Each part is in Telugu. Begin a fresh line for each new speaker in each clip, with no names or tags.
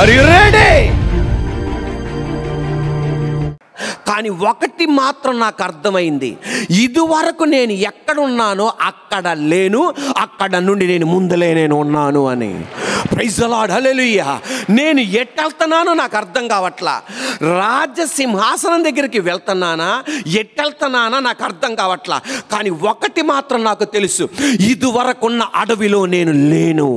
Are you ready? కానీ ఒకటి మాత్రం నాకు అర్థమైంది, ఇదివరకు నేను ఎక్కడున్నానో అక్కడ లేను, అక్కడ నుండి నేను ముందులే నేను ఉన్నాను అని. ప్రైజ్ ది లార్డ్, హల్లెలూయా. నేను ఎట్టెళ్తున్నానో నాకు అర్థం కావట్లా. రాజసింహాసనం దగ్గరికి వెళ్తున్నానా, ఎట్టెళ్తున్నానా నాకు అర్థం కావట్లా. కానీ ఒకటి మాత్రం నాకు తెలుసు, ఇదివరకున్న అడవిలో నేను లేను,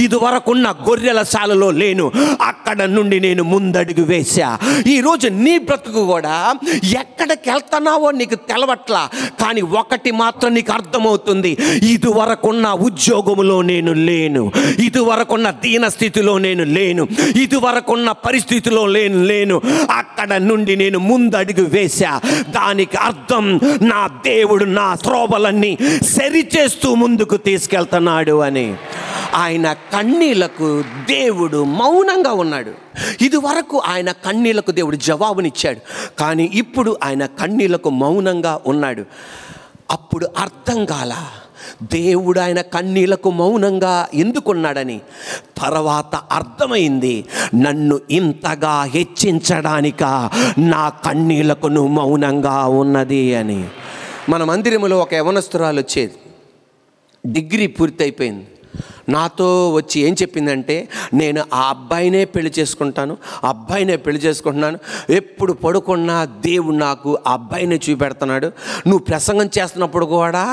ఇదివరకున్న గొర్రెల శాలలో లేను, అక్కడ నుండి నేను ముందడుగు వేశా. ఈరోజు నీ బ్రతుకు కూడా ఎక్కడికి వెళ్తున్నావో నీకు తెలవట్లా. కానీ ఒకటి మాత్రం నీకు అర్థమవుతుంది, ఇదివరకున్న ఉద్యోగంలో నేను లేను, ఇదివరకున్న దీన స్థితిలో నేను లేను, ఇదివరకున్న పరిస్థితిలో లేను, అక్కడ నుండి నేను ముందడుగు వేశా. దానికి అర్థం నా దేవుడు నా త్రోవలన్నీ సరిచేస్తూ ముందుకు తీసుకెళ్తున్నాడు అని. ఆయన కన్నీళ్లకు దేవుడు మౌనంగా ఉన్నాడు. ఇదివరకు ఆయన కన్నీళ్లకు దేవుడు జవాబునిచ్చాడు, కానీ ఇప్పుడు ఆయన కన్నీళ్లకు మౌనంగా ఉన్నాడు. అప్పుడు అర్థం కాల దేవుడు ఆయన కన్నీళ్లకు మౌనంగా ఎందుకున్నాడని. తర్వాత అర్థమైంది, నన్ను ఇంతగా హెచ్చించడానిక నా కన్నీళ్లకు నువ్వు మౌనంగా ఉన్నది అని. మన మందిరములో ఒక యవనస్తురాలు వచ్చేది, డిగ్రీ పూర్తయిపోయింది. నాతో వచ్చి ఏం చెప్పిందంటే, నేను ఆ అబ్బాయినే పెళ్లి చేసుకుంటాను, అబ్బాయినే పెళ్లి చేసుకుంటున్నాను, ఎప్పుడు పడుకున్నా దేవుడు నాకు ఆ అబ్బాయినే చూపెడుతున్నాడు, నువ్వు ప్రసంగం చేస్తున్నప్పుడు కూడా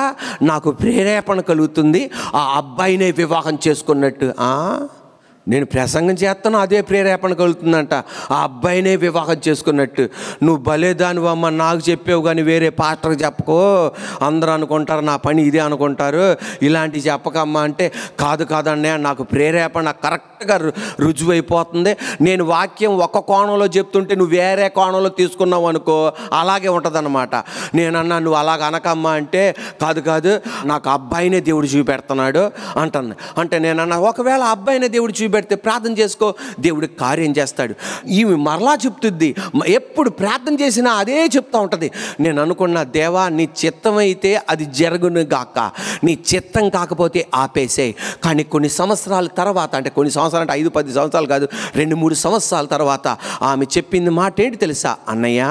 నాకు ప్రేరేపణ కలుగుతుంది ఆ అబ్బాయినే వివాహం చేసుకున్నట్టు. నేను ప్రసంగం చేస్తాను, అదే ప్రేరేపణ కలుగుతుందంట, ఆ అబ్బాయినే వివాహం చేసుకున్నట్టు. నువ్వు భలేదానివి అమ్మ, నాకు చెప్పావు కానీ వేరే పాస్టర్కి చెప్పకో, అందరూ అనుకుంటారు నా పని ఇదే అనుకుంటారు, ఇలాంటివి చెప్పకమ్మా అంటే, కాదన్నయ్య నాకు ప్రేరేపణ కరెక్ట్గా రుజువు అయిపోతుంది. నేను వాక్యం ఒక కోణంలో చెప్తుంటే నువ్వు వేరే కోణంలో తీసుకున్నావు అనుకో, అలాగే ఉంటుందన్నమాట. నేనన్నా నువ్వు అలాగ అనకమ్మా అంటే, కాదు నాకు అబ్బాయినే దేవుడు చూపెడుతున్నాడు అంటాను. అంటే నేనన్నా ఒకవేళ అబ్బాయినే దేవుడు చూపెడితే ప్రార్థన చేసుకో, దేవుడికి కార్యం చేస్తాడు. ఈమె మరలా చెప్తుంది, ఎప్పుడు ప్రార్థన చేసినా అదే చెప్తా ఉంటుంది. నేను అనుకున్న, దేవా నీ చిత్తం అయితే అది జరుగును గాక, నీ చిత్తం కాకపోతే ఆపేసేయి. కానీ కొన్ని సంవత్సరాల తర్వాత, అంటే కొన్ని సంవత్సరాలు అంటే 5-10 సంవత్సరాలు కాదు, 2-3 సంవత్సరాల తర్వాత ఆమె చెప్పింది మాట ఏంటి తెలుసా? అన్నయ్య,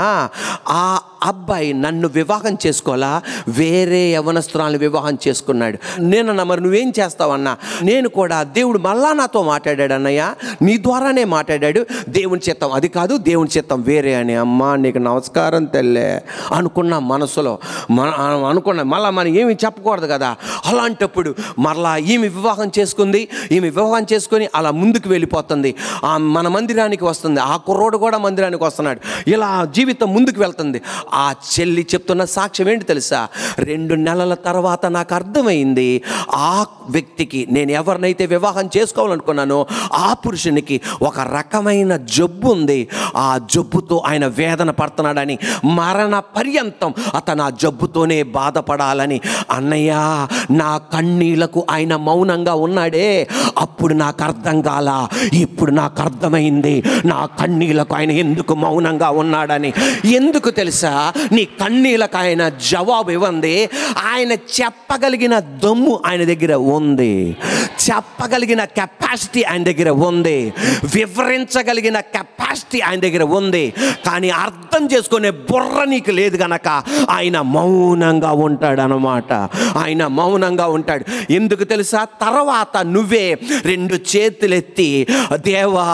ఆ అబ్బాయి నన్ను వివాహం చేసుకోవాలా, వేరే యవనస్తురాలను వివాహం చేసుకున్నాడు. నేనన్నా మరి నువ్వేం చేస్తావన్నా? నేను కూడా దేవుడు మళ్ళా నాతో మాట్లాడాడు అన్నయ్య, నీ ద్వారానే మాట్లాడాడు, దేవుని చిత్తం అది కాదు, దేవుని చిత్తం వేరే అని. అమ్మా నీకు నమస్కారం తెల్లే అనుకున్న మనసులో అనుకున్నా. మళ్ళీ మనం ఏమి చెప్పకూడదు కదా. అలాంటప్పుడు మరలా ఈమె వివాహం చేసుకుంది, ఈమె వివాహం చేసుకొని అలా ముందుకు వెళ్ళిపోతుంది, మన మందిరానికి వస్తుంది, ఆ కుర్రోడు కూడా మందిరానికి వస్తున్నాడు, ఇలా జీవితం ముందుకు వెళ్తుంది. ఆ చెల్లి చెప్తున్న సాక్ష్యం ఏంటి తెలుసా? 2 నెలల తర్వాత నాకు అర్థమైంది, ఆ వ్యక్తికి, నేను ఎవరినైతే వివాహం చేసుకోవాలనుకున్నానో ఆ పురుషునికి ఒక రకమైన జబ్బు ఉంది, ఆ జబ్బుతో ఆయన వేదన పడుతున్నాడని, మరణ పర్యంతం అతను ఆ జబ్బుతోనే బాధపడాలని. అన్నయ్య, నా కన్నీళ్లకు ఆయన మౌనంగా ఉన్నాడే, అప్పుడు నాకు అర్థం కాల, ఇప్పుడు నాకు అర్థమైంది నా కన్నీళ్లకు ఆయన ఎందుకు మౌనంగా ఉన్నాడని. ఎందుకు తెలుసా? నీ కన్నీళ్లకు ఆయన జవాబు ఇవ్వండి. ఆయన చెప్పగలిగిన దమ్ము ఆయన దగ్గర ఉంది, చెప్పగలిగిన కెపాసిటీ ఆయన దగ్గర ఉంది, వివరించగలిగిన కెపాసిటీ ఆయన దగ్గర ఉంది. కానీ అర్థం చేసుకునే బుర్ర నీకు లేదు గనక ఆయన మౌనంగా ఉంటాడు అన్నమాట. ఆయన మౌనంగా ఉంటాడు. ఎందుకు తెలుసా? తర్వాత నువ్వే 2 చేతులెత్తి, దేవా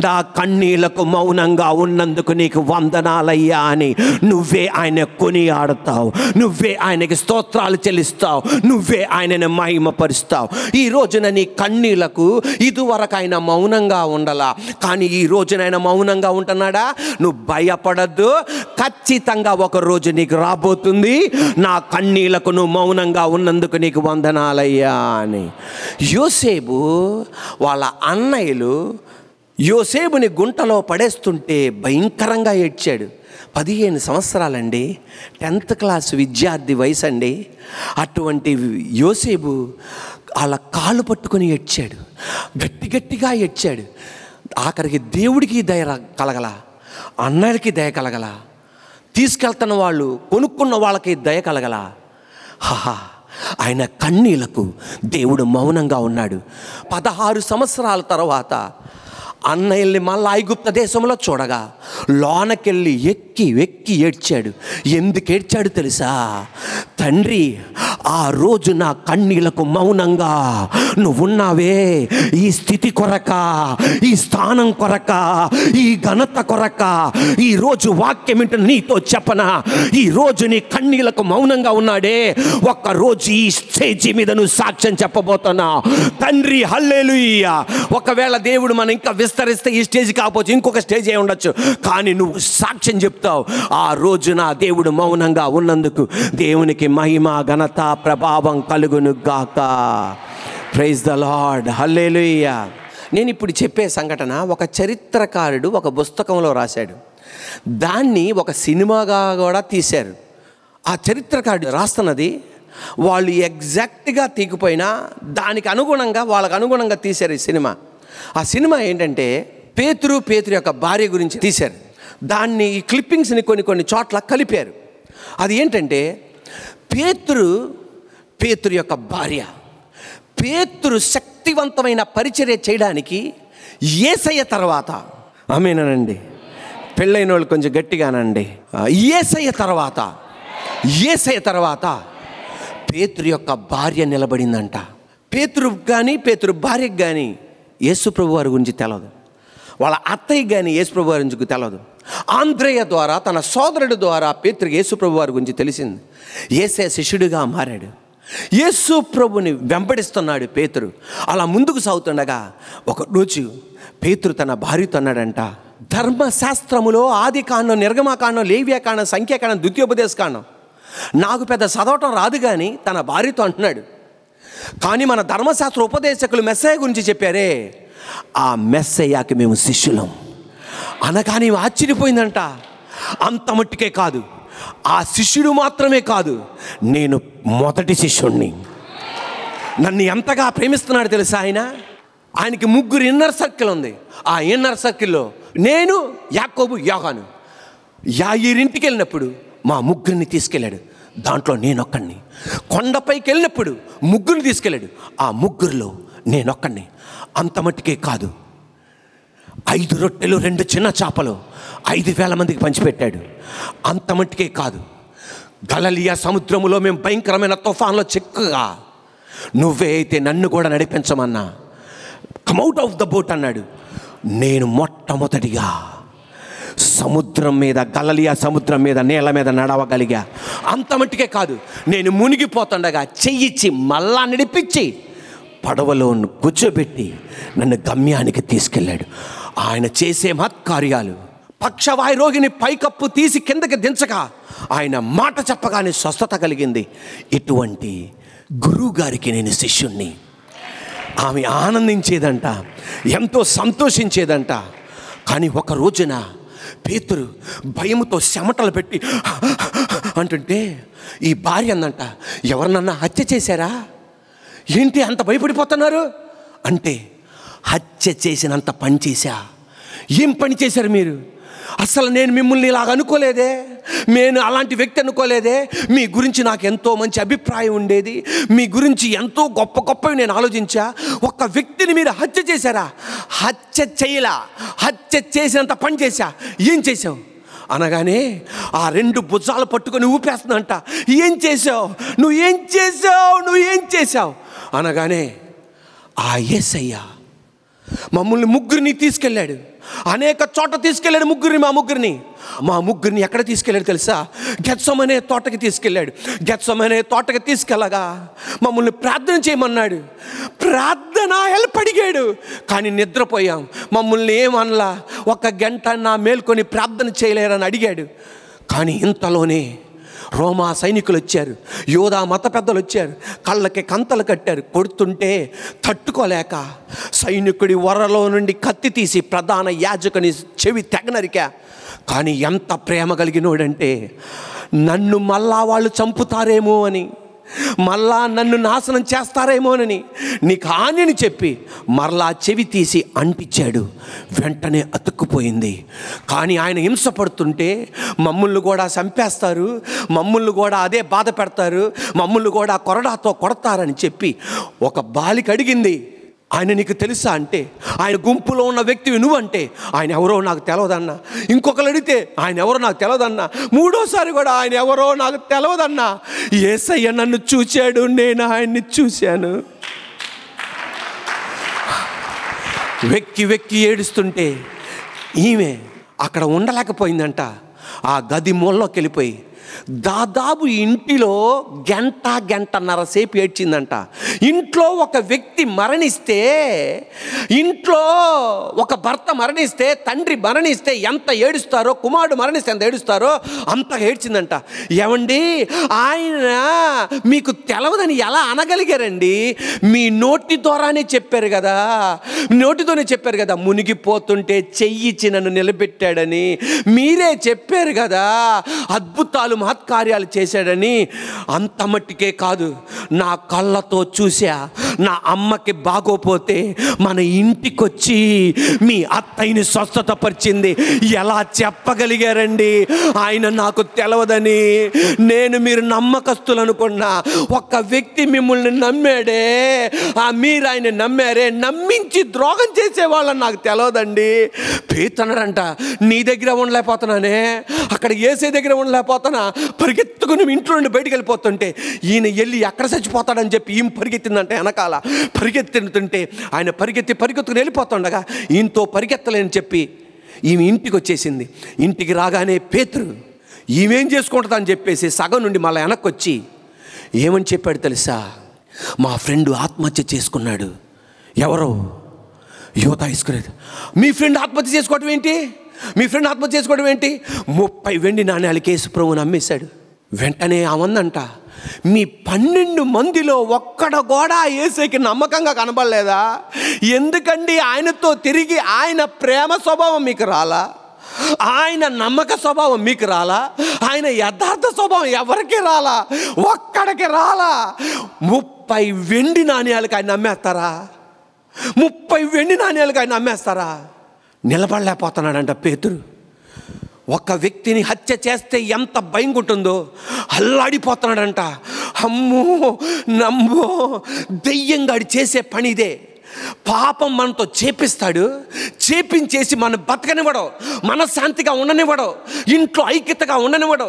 నా కన్నీళ్లకు మౌనంగా ఉన్నందుకు నీకు వందనాలయ్యా అని నువ్వే ఆయన కొనియాడతావు, నువ్వే ఆయనకి స్తోత్రాలు చెల్లిస్తావు, నువ్వే ఆయనని మహిమపరుస్తావు. ఈ రోజున నీ కన్నీళ్లకు ఇదివరకు ఆయన మౌనంగా ఉండాలా, కానీ ఈ రోజున ఆయన మౌనంగా ఉంటున్నాడా? నువ్వు భయపడద్దు, ఖచ్చితంగా ఒక రోజు నీకు రాబోతుంది, నా కన్నీళ్లకు నువ్వు మౌనంగా ఉన్నందుకు నీకు వందనాలయ్యా అని. యోసేపు వాళ్ళ అన్నయ్యలు యోసేపుని గుంటలో పడేస్తుంటే భయంకరంగా ఏడ్చాడు. 15 సంవత్సరాలండి, 10th క్లాస్ విద్యార్థి వయసు అండి. అటువంటి యోసేపు వాళ్ళ కాళ్ళు పట్టుకొని ఏడ్చాడు, గట్టిగా ఏడ్చాడు. ఆఖరికి దేవుడికి దయ కలగల, అన్నయ్యకి దయ కలగల, తీసుకెళ్తున్న వాళ్ళు కొనుక్కున్న వాళ్ళకి దయ కలగల. ఆయన కన్నీళ్లకు దేవుడు మౌనంగా ఉన్నాడు. 16 సంవత్సరాల తర్వాత అన్నయ్యల్ని మళ్ళీ ఐగుప్త దేశంలో చూడగా లోనకెళ్ళి వెక్కి ఏడ్చాడు. ఎందుకు ఏడ్చాడు తెలుసా? తండ్రి, ఆ రోజు నా కన్నీళ్లకు మౌనంగా నువ్వున్నావే, ఈ స్థితి కొరక, ఈ స్థానం కొరక, ఈ ఘనత కొరక ఈరోజు వాక్యం ఏంటో నీతో చెప్పనా? ఈరోజు నీ కన్నీళ్లకు మౌనంగా ఉన్నాడే, ఒక్కరోజు ఈ స్టేజీ మీద నువ్వు సాక్ష్యం చెప్పబోతున్నా. తండ్రి, హల్లెలూయా. ఒకవేళ దేవుడు మనం ఇంకా విస్తరిస్తే ఈ స్టేజ్ కాకపోతే ఇంకొక స్టేజ్ అయి ఉండొచ్చు, కానీ నువ్వు సాక్ష్యం చెప్తావు. ఆ రోజున దేవుడు మౌనంగా ఉన్నందుకు దేవునికి మహిమ, ఘనత, ప్రభావం కలుగును గాక. ప్రైజ్ ద లార్డ్, హల్లెలూయా. నేను ఇప్పుడు చెప్పే సంఘటన ఒక చరిత్రకారుడు ఒక పుస్తకంలో రాశాడు. దాన్ని ఒక సినిమాగా కూడా తీశారు. ఆ చరిత్రకారుడు రాస్తున్నది వాళ్ళు ఎగ్జాక్ట్గా తీగిపోయినా దానికి అనుగుణంగా, వాళ్ళకు అనుగుణంగా తీశారు ఈ సినిమా. ఆ సినిమా ఏంటంటే పేతురు యొక్క భార్య గురించి తీశారు. దాన్ని, ఈ క్లిప్పింగ్స్ని కొన్ని చోట్ల కలిపారు. అది ఏంటంటే పేతురు యొక్క భార్య. పేతురు శక్తివంతమైన పరిచర్య చేయడానికి యేసయ్య తర్వాత, ఆమేనండి, పెళ్ళైన వాళ్ళు కొంచెం గట్టిగానండి, యేసయ్య తర్వాత పేతురు యొక్క భార్య నిలబడిందంట. పేతురుకు కానీ పేతురు భార్యకు కానీ యేసుప్రభు వారి గురించి తెలియదు. వాళ్ళ అత్తయ్యకి కానీ యేసుప్రభు వారి గురించి తెలియదు. ఆంద్రేయ ద్వారా, తన సోదరుడు ద్వారా పేతురుకి యేసుప్రభు వారి గురించి తెలిసింది. యేసయ్య శిష్యుడిగా మారాడు. యేసు ప్రభుని వెంబడిస్తున్నాడు పేతురు. అలా ముందుకు సాగుతుండగా ఒకరోజు పేతురు తన భార్యతో అన్నాడంట, ధర్మశాస్త్రములో ఆది కాండం, నిర్గమకాండం, లేవ్యకాండం, సంఖ్యాకాండం, ద్వితీయోపదేశకాండం నాకు పెద్ద చదవటం రాదు కానీ తన భార్యతో అంటున్నాడు, కానీ మన ధర్మశాస్త్ర ఉపదేశకులు మెస్సయ్య గురించి చెప్పారే, ఆ మెస్సయ్యకి మేము శిష్యులం అనగానే ఆశ్చర్యపోయిందంట. అంత మట్టుకే కాదు, ఆ శిష్యుడు మాత్రమే కాదు, నేను మొదటి శిష్యుణ్ణి. నన్ను ఎంతగా ప్రేమిస్తున్నాడు తెలుసా ఆయన? ఆయనకి 3 ఇన్నర్ సర్కిల్ ఉంది. ఆ ఇన్నర్ సర్కిల్లో నేను, యాకోబు, యోహాను. యాయిరింటికి వెళ్ళినప్పుడు మా 3 తీసుకెళ్ళాడు. దాంట్లో నేనొక్కడిని. కొండపైకి వెళ్ళినప్పుడు 3 తీసుకెళ్ళాడు. ఆ 3లో నేనొక్కడిని. అంత మట్టుకే కాదు, 5 రొట్టెలు 2 చిన్న చేపలు 5,000 మందికి పంచిపెట్టాడు. అంత మట్టుకే కాదు, గలిలయ సముద్రములో మేము భయంకరమైన తుఫాన్లో చిక్కుగా, నువ్వే అయితే నన్ను కూడా నడిపించమన్నా, కమ్అవుట్ ఆఫ్ ద బోట్ అన్నాడు. నేను మొట్టమొదటిగా సముద్రం మీద, గలిలయ సముద్రం మీద, నీళ్ళ మీద నడవగలిగా. అంత మట్టుకే కాదు, నేను మునిగిపోతుండగా చెయ్యిచ్చి మళ్ళా నడిపించి పడవలో కూర్చోబెట్టి నన్ను గమ్యానికి తీసుకెళ్ళాడు. ఆయన చేసే మహత్కార్యాలు, పక్షవాయు రోగిని పైకప్పు తీసి కిందకి దించగా ఆయన మాట చెప్పగానే స్వస్థత కలిగింది. ఇటువంటి గురువు గారికి నేను శిష్యుణ్ణి. ఆమె ఆనందించేదంట, ఎంతో సంతోషించేదంట. కానీ ఒక రోజున పేతురు భయముతో చెమటలు పెట్టి అంటుంటే ఈ భార్య అందంట, ఎవరినన్నా హత్య చేశారా ఏంటి అంత భయపడిపోతున్నారు అంటే, హత్య చేసినంత పని చేశా. ఏం పని చేశారు మీరు? అసలు నేను మిమ్మల్ని ఇలాగ అనుకోలేదే, నేను అలాంటి వ్యక్తి అనుకోలేదే. మీ గురించి నాకు ఎంతో మంచి అభిప్రాయం ఉండేది, మీ గురించి ఎంతో గొప్పవి నేను ఆలోచించా. ఒక వ్యక్తిని మీరు హత్య చేశారా? హత్య చేయలా, హత్య చేసినంత పని చేశా. ఏం చేసావు అనగానే ఆ 2 భుజాలు పట్టుకొని ఊపేస్తుందంట. ఏం చేసావు, నువ్వేం చేసావు అనగానే ఆ యేసయ్య మమ్మల్ని 3 తీసుకెళ్ళాడు. అనేక చోట తీసుకెళ్ళాడు. మా ముగ్గురిని ఎక్కడ తీసుకెళ్ళాడు తెలుసా? గెత్సెమనే తోటకి తీసుకెళ్ళాడు. గెత్సెమనే తోటకి తీసుకెళ్ళగా మమ్మల్ని ప్రార్థన చేయమన్నాడు. ప్రార్థన హెల్ప్ అడిగాడు, కానీ నిద్రపోయాం. మమ్మల్ని ఏమనలా, 1 గంట నా మేల్కొని ప్రార్థన చేయలేరని అడిగాడు. కానీ ఇంతలోనే రోమా సైనికులు వచ్చారు, యోధా మత పెద్దలు వచ్చారు, కళ్ళకి కంతలు కట్టారు. కొడుతుంటే తట్టుకోలేక సైనికుడి వరలో నుండి కత్తి తీసి ప్రధాన యాజకుని చెవి తెగనరికా. కానీ ఎంత ప్రేమ కలిగినోడంటే, నన్ను మళ్ళా వాళ్ళు చంపుతారేమో అని, మళ్ళా నన్ను నాశనం చేస్తారేమోనని నీకు ఆనని చెప్పి మరలా చెవి తీసి అంటించాడు. వెంటనే అతుక్కుపోయింది. కానీ ఆయన హింసపడుతుంటే మమ్మల్ని కూడా చంపేస్తారు, మమ్మల్ని కూడా అదే బాధ పెడతారు, మమ్మల్ని కూడా కొరడాతో కొడతారని చెప్పి ఒక బాలిక అడిగింది. ఆయన నీకు తెలుసా అంటే, ఆయన గుంపులో ఉన్న వ్యక్తివి నువ్వంటే, ఆయన ఎవరో నాకు తెలియదన్నా. ఇంకొకరు అడిగితే ఆయన ఎవరో నాకు తెలియదన్నా. మూడోసారి కూడా ఆయన ఎవరో నాకు తెలియదన్నా. యేసయ్య నన్ను చూశాడు, నేను ఆయన్ని చూశాను. వెక్కి వెక్కి ఏడుస్తుంటే ఈమె అక్కడ ఉండలేకపోయిందంట. ఆ గది మూలలోకి వెళ్ళిపోయి దాదాపు ఇంటిలో గంటన్నర సేపు ఏడ్చిందంట. ఇంట్లో ఒక వ్యక్తి మరణిస్తే, ఇంట్లో ఒక భర్త మరణిస్తే, తండ్రి మరణిస్తే ఎంత ఏడుస్తారో, కుమారుడు మరణిస్తే ఎంత ఏడుస్తారో అంతగా ఏడ్చిందంట. ఏమండి, ఆయన మీకు తెలవదని ఎలా అనగలిగారండి? మీ నోటి ద్వారానే చెప్పారు కదా, నోటితోనే చెప్పారు కదా, మునిగిపోతుంటే చెయ్యిచ్చి నన్ను నిలబెట్టాడని మీరే చెప్పారు కదా, అద్భుతాలు మహత్కార్యాలు చేశాడని. అంత మట్టికే కాదు, నా కళ్ళతో చూసా. నా అమ్మకి బాగోపోతే మన ఇంటికొచ్చి మీ అత్తయ్యని స్వస్థత పరిచింది. ఎలా చెప్పగలిగారండి ఆయన నాకు తెలవదని? నేను మీరు నమ్మకస్తులు అనుకున్నా. ఒక్క వ్యక్తి మిమ్మల్ని నమ్మాడే, మీరు ఆయన నమ్మారే, నమ్మించి ద్రోహం చేసేవాళ్ళని నాకు తెలవదండి. పేతన్నాడంట, నీ దగ్గర ఉండలేకపోతున్నానే, అక్కడ యేసే దగ్గర ఉండలేకపోతున్నా. పరిగెత్తుకుని ఇంట్లో నుండి బయటికి వెళ్ళిపోతుంటే ఈయన వెళ్ళి ఎక్కడ చచ్చిపోతాడని చెప్పి ఈమె పరిగెత్తిందంటే వెనకాల. పరిగెత్తుతుంటే ఆయన పరిగెత్తుకుని వెళ్ళిపోతుండగా ఈయనతో పరిగెత్తలేని చెప్పి ఈమె ఇంటికి వచ్చేసింది. ఇంటికి రాగానే పేతురు ఈమెం చేసుకుంటుందని చెప్పేసి సగం నుండి మళ్ళీ వెనక్కి వచ్చి ఏమని చెప్పాడు తెలుసా? మా ఫ్రెండ్ ఆత్మహత్య చేసుకున్నాడు. ఎవరో యువత ఇస్కరియోతు. మీ ఫ్రెండ్ ఆత్మహత్య చేసుకోవడం ఏంటి? మీ ఫ్రెండ్ ఆత్మహత్య చేసుకోవడం ఏంటి? 30 వెండి నాణ్యాలకి యేసు ప్రభువుని అమ్మేశాడు. వెంటనే అవందంట, మీ 12 మందిలో ఒక్కడ కూడా యేసుకి నమ్మకంగా కనబడలేదా? ఎందుకండి ఆయనతో తిరిగి ఆయన ప్రేమ స్వభావం మీకు రాలా? ఆయన నమ్మక స్వభావం మీకు రాలా? ఆయన యథార్థ స్వభావం ఎవరికి రాలా? ఒక్కడికి రాలా? 30 వెండి నాణ్యాలకు ఆయన అమ్మేస్తారా? 30 వెండి నాణ్యాలకు ఆయన అమ్మేస్తారా? నిలబడలేకపోతున్నాడంట పేతురు. ఒక వ్యక్తిని హత్య చేస్తే ఎంత భయం ఉంటుందో అల్లాడిపోతున్నాడంట. అమ్మో నమ్మో, దెయ్యంగాడి చేసే పని ఇదే. పాపం మనతో చేపిస్తాడు, చేపించేసి మన బతకనివ్వడు, మనశ్శాంతిగా ఉండనివ్వడు, ఇంట్లో ఐక్యతగా ఉండనివ్వడు,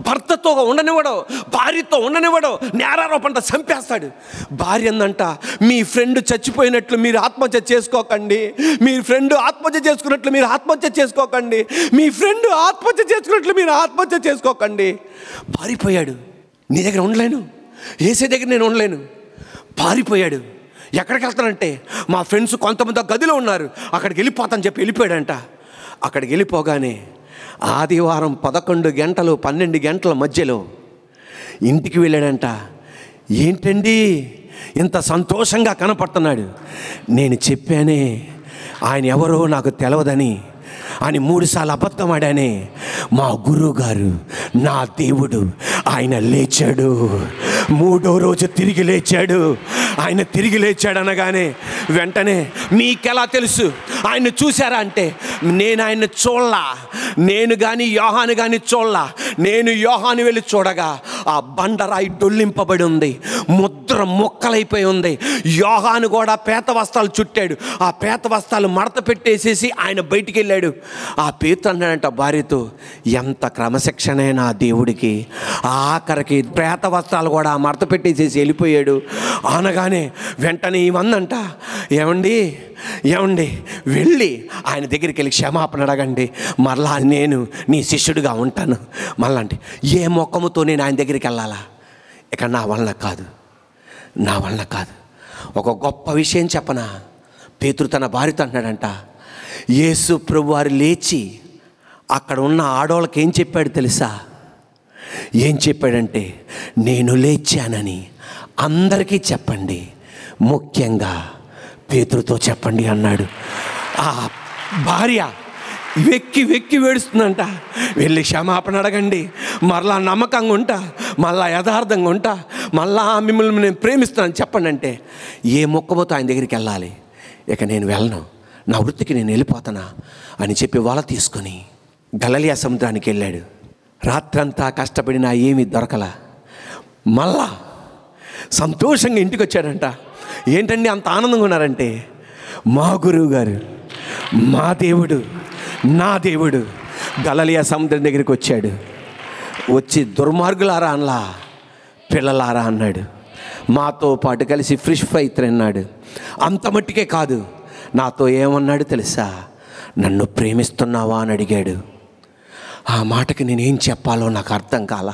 భర్తతో ఉండనివ్వడు, భార్యతో ఉండనివ్వడు, నేరారోపణతో చంపేస్తాడు. భార్య అందంట, మీ ఫ్రెండ్ చచ్చిపోయినట్లు మీరు ఆత్మహత్య చేసుకోకండి, మీ ఫ్రెండ్ ఆత్మహత్య చేసుకున్నట్లు మీరు ఆత్మహత్య చేసుకోకండి, మీ ఫ్రెండ్ ఆత్మహత్య చేసుకున్నట్లు మీరు ఆత్మహత్య చేసుకోకండి. పారిపోయాడు. నీ దగ్గర ఉండలేను, యేసే దగ్గర నేను ఉండలేను. పారిపోయాడు. ఎక్కడికి వెళ్తానంటే, మా ఫ్రెండ్స్ కొంతమంది గదిలో ఉన్నారు, అక్కడికి వెళ్ళిపోతాను చెప్పి వెళ్ళిపోయాడంట. అక్కడికి వెళ్ళిపోగానే ఆదివారం 11 గంటలు 12 గంటల మధ్యలో ఇంటికి వెళ్ళాడంట. ఏంటండి ఇంత సంతోషంగా కనపడుతున్నాడు? నేను చెప్పానే ఆయన ఎవరో నాకు తెలవదని అని 3 సార్లు అబద్ధం ఆడానే. మా గురువు గారు, నా దేవుడు, ఆయన లేచాడు. 3వ రోజు తిరిగి లేచాడు. ఆయన తిరిగి లేచాడు అనగానే వెంటనే మీకెలా తెలుసు? ఆయన చూశారా అంటే, నేను ఆయన చూడలా, నేను కానీ యోహాను కానీ చూడలా. నేను యోహాను వెళ్ళి చూడగా ఆ బండరాయి డొల్లింపబడి ఉంది, ముద్ర ముక్కలైపోయి ఉంది. యోహాను కూడా పేత వస్త్రాలు చుట్టాడు. ఆ పేత వస్త్రాలు మడత పెట్టేసేసి ఆయన బయటికి వెళ్ళాడు. ఆ పేతురు అన్నాడంట భార్యతో, ఎంత క్రమశిక్షణే నా దేవుడికి, ఆఖరికి పేత వస్త్రాలు కూడా మడత పెట్టేసేసి వెళ్ళిపోయాడు అనగానే వెంటనే ఇవందంట, ఏమండి వెళ్ళి ఆయన దగ్గరికి వెళ్ళి క్షమాపణ అడగండి, మరలా నేను నీ శిష్యుడిగా ఉంటాను. మళ్ళా అంటే, ఏ మొక్కముతో నేను ఆయన దగ్గరికి వెళ్ళాలా? ఇక నా వలన కాదు. ఒక గొప్ప విషయం చెప్పనా? పేతురు తన భార్యతో అంటున్నాడంట, యేసు ప్రభువారు లేచి అక్కడ ఉన్న ఆడవాళ్ళకి ఏం చెప్పాడు తెలుసా? ఏం చెప్పాడంటే, నేను లేచానని అందరికీ చెప్పండి, ముఖ్యంగా పేతురుతో చెప్పండి అన్నాడు. ఆ భార్య వెక్కి వేడుస్తుందంట, వెళ్ళి క్షమాపణ అడగండి, మరలా నమ్మకంగా ఉంటా, మళ్ళా యథార్థంగా ఉంటా, మళ్ళా మిమ్మల్ని నేను ప్రేమిస్తానని చెప్పండి అంటే, ఏ మొక్కబోతో ఆయన దగ్గరికి వెళ్ళాలి? ఇక నేను వెళ్ళను, నా వృత్తికి నేను వెళ్ళిపోతానా అని చెప్పి వల తీసుకొని గలిలయ సముద్రానికి వెళ్ళాడు. రాత్రంతా కష్టపడినా ఏమీ దొరకలా. మళ్ళా సంతోషంగా ఇంటికి వచ్చాడంట. ఏంటండి అంత ఆనందంగా ఉన్నారంటే, మా గురువు గారు, మా దేవుడు, నా దేవుడు గలిలయ సముద్రం దగ్గరికి వచ్చాడు. వచ్చి దుర్మార్గులారా అనలా, పిల్లలారా అన్నాడు. మాతో పాటు కలిసి ఫిష్ ఫ్రై తిన్నాడు. అంత మట్టికే కాదు, నాతో ఏమన్నాడు తెలుసా? నన్ను ప్రేమిస్తున్నావా అని అడిగాడు. ఆ మాటకి నేనేం చెప్పాలో నాకు అర్థం కాల.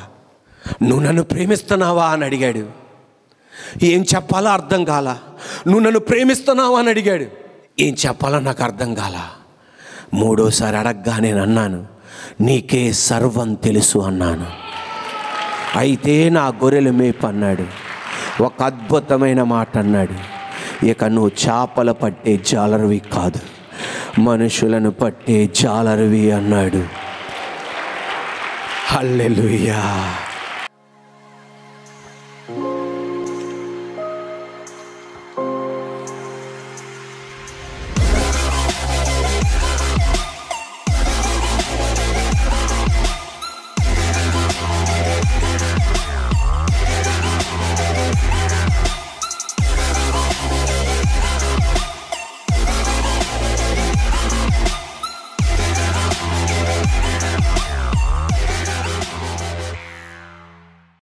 నువ్వు నన్ను ప్రేమిస్తున్నావా అని అడిగాడు. ఏం చెప్పాలో అర్థం కాల. నువ్వు నన్ను ప్రేమిస్తున్నావా అని అడిగాడు. ఏం చెప్పాలో నాకు అర్థం కాల. మూడోసారి అడగగా నేను అన్నాను, నీకే సర్వం తెలుసు అన్నాను. అయితే నా గొర్రెలు మేపు అన్నాడు. ఒక అద్భుతమైన మాట అన్నాడు, ఇక నువ్వు చేపలు పట్టే జాలరువి కాదు, మనుషులను పట్టే జాలరువి అన్నాడు. హల్లెలూయా.